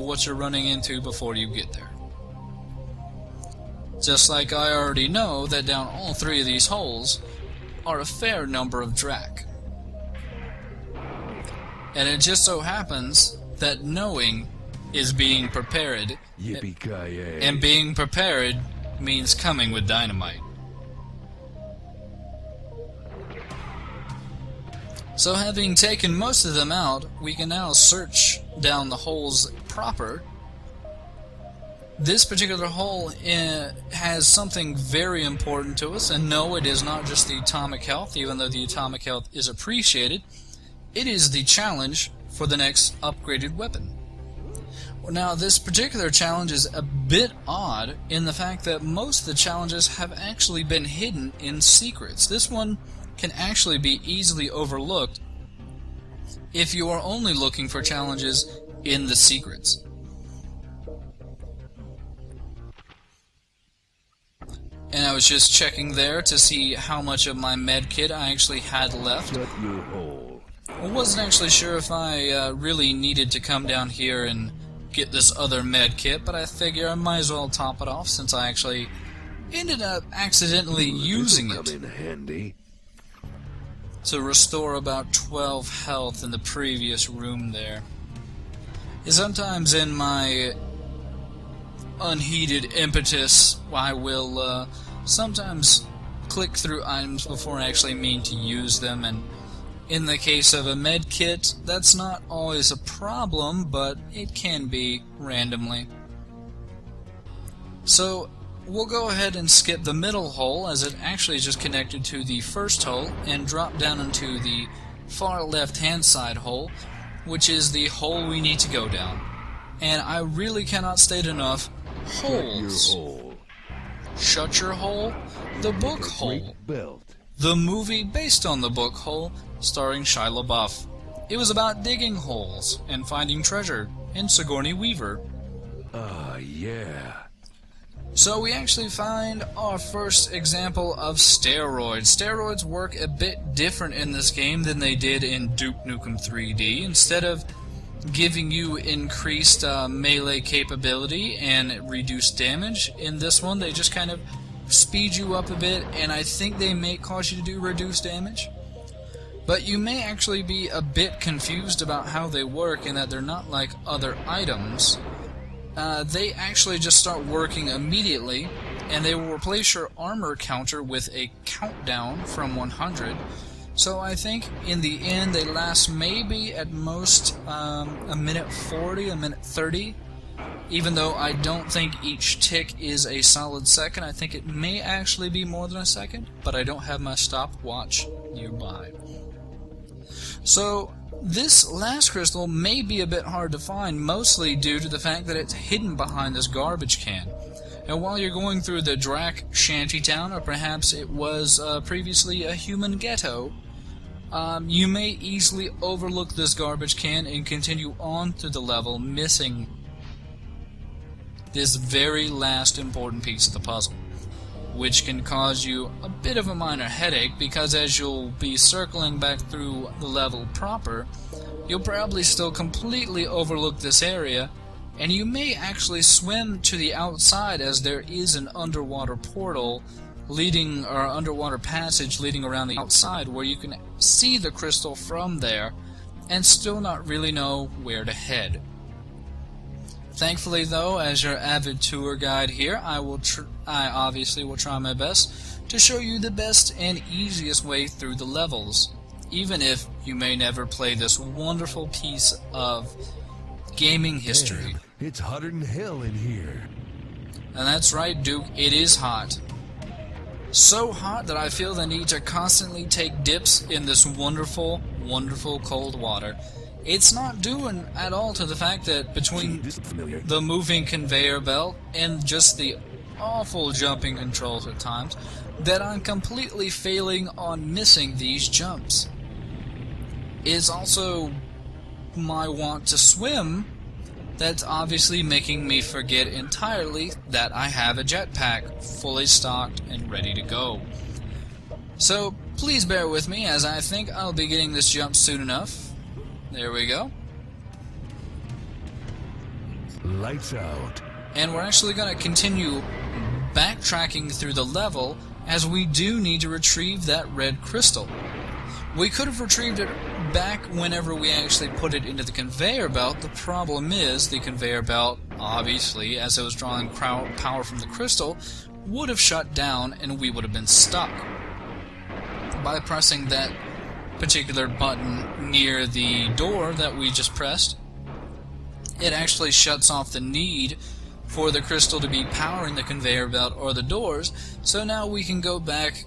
what you're running into before you get there. Just like I already know that down all 3 of these holes are a fair number of Drak. And it just so happens that knowing is being prepared, Yippee-ki-yay. and being prepared means coming with dynamite. So having taken most of them out, we can now search down the holes proper. This particular hole has something very important to us, and no, it is not just the atomic health, even though the atomic health is appreciated. It is the challenge for the next upgraded weapon. Now, this particular challenge is a bit odd in the fact that most of the challenges have actually been hidden in secrets. This one can actually be easily overlooked if you are only looking for challenges in the secrets. And I was just checking there to see how much of my med kit I actually had left. I wasn't actually sure if I really needed to come down here and get this other med kit, but I figure I might as well top it off since I actually ended up accidentally using it Come in handy. to restore about 12 health in the previous room there. And sometimes in my unheated impetus, I will sometimes click through items before I actually mean to use them, and in the case of a med kit, that's not always a problem, but it can be randomly. So we'll go ahead and skip the middle hole, as it actually is just connected to the first hole, and drop down into the far left-hand side hole, which is the hole we need to go down. And I really cannot state enough, holes. Shut your hole. Shut your hole? The book Like a hole. great belt. The movie based on the book Hole, starring Shia LaBeouf. It was about digging holes and finding treasure in Sigourney Weaver. Ah, yeah. So we actually find our first example of steroids. Steroids work a bit different in this game than they did in Duke Nukem 3D. Instead of giving you increased melee capability and reduced damage, in this one they just kind of speed you up a bit, and I think they may cause you to do reduced damage. But you may actually be a bit confused about how they work, in that they're not like other items. They actually just start working immediately, and they will replace your armor counter with a countdown from 100. So I think in the end they last maybe at most a minute 40, a minute 30. Even though I don't think each tick is a solid second, I think it may actually be more than a second, but I don't have my stopwatch nearby. So this last crystal may be a bit hard to find, mostly due to the fact that it's hidden behind this garbage can. And while you're going through the Drak shantytown, or perhaps it was previously a human ghetto, you may easily overlook this garbage can and continue on through the level, missing this very last important piece of the puzzle, which can cause you a bit of a minor headache, because as you'll be circling back through the level proper, you'll probably still completely overlook this area, and you may actually swim to the outside, as there is an underwater portal leading, or underwater passage leading around the outside, where you can see the crystal from there and still not really know where to head. Thankfully, though, as your avid tour guide here, I obviously will try my best to show you the best and easiest way through the levels, even if you may never play this wonderful piece of gaming history. Damn, it's hotter than hell in here. And that's right, Duke, it is hot. So hot that I feel the need to constantly take dips in this wonderful, wonderful cold water. It's not due at all to the fact that between the moving conveyor belt and just the awful jumping controls at times, that I'm completely failing on missing these jumps. It's also my want to swim that's obviously making me forget entirely that I have a jetpack fully stocked and ready to go. So please bear with me, as I think I'll be getting this jump soon enough. There we go. Lights out. And we're actually going to continue backtracking through the level, as we do need to retrieve that red crystal. We could have retrieved it back whenever we actually put it into the conveyor belt. The problem is the conveyor belt, obviously, as it was drawing power from the crystal, would have shut down and we would have been stuck. By pressing that particular button near the door that we just pressed, it actually shuts off the need for the crystal to be powering the conveyor belt or the doors, so now we can go back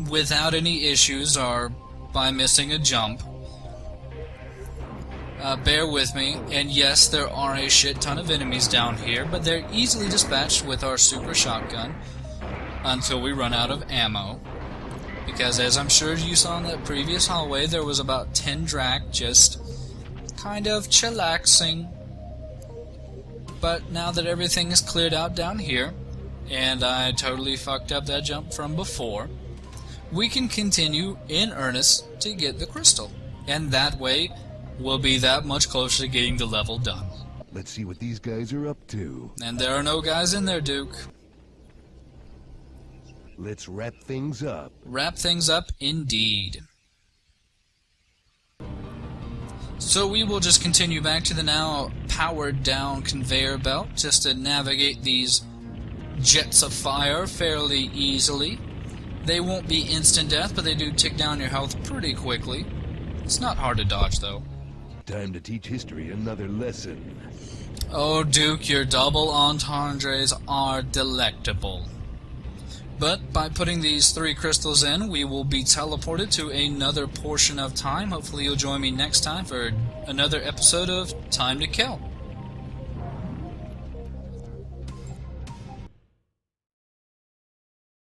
without any issues or by missing a jump. Bear with me, and yes, there are a shit ton of enemies down here, but they're easily dispatched with our super shotgun until we run out of ammo. Because as I'm sure you saw in that previous hallway, there was about 10 Drac just kind of chillaxing. But now that everything is cleared out down here, and I totally fucked up that jump from before, we can continue in earnest to get the crystal. And that way, we'll be that much closer to getting the level done. Let's see what these guys are up to. And there are no guys in there, Duke. Let's wrap things up. Wrap things up indeed. So we will just continue back to the now powered down conveyor belt just to navigate these jets of fire fairly easily. They won't be instant death, but they do tick down your health pretty quickly. It's not hard to dodge though. Time to teach history another lesson. Oh, Duke, your double entendres are delectable. But by putting these 3 crystals in, we will be teleported to another portion of time. Hopefully you'll join me next time for another episode of Time to Kill.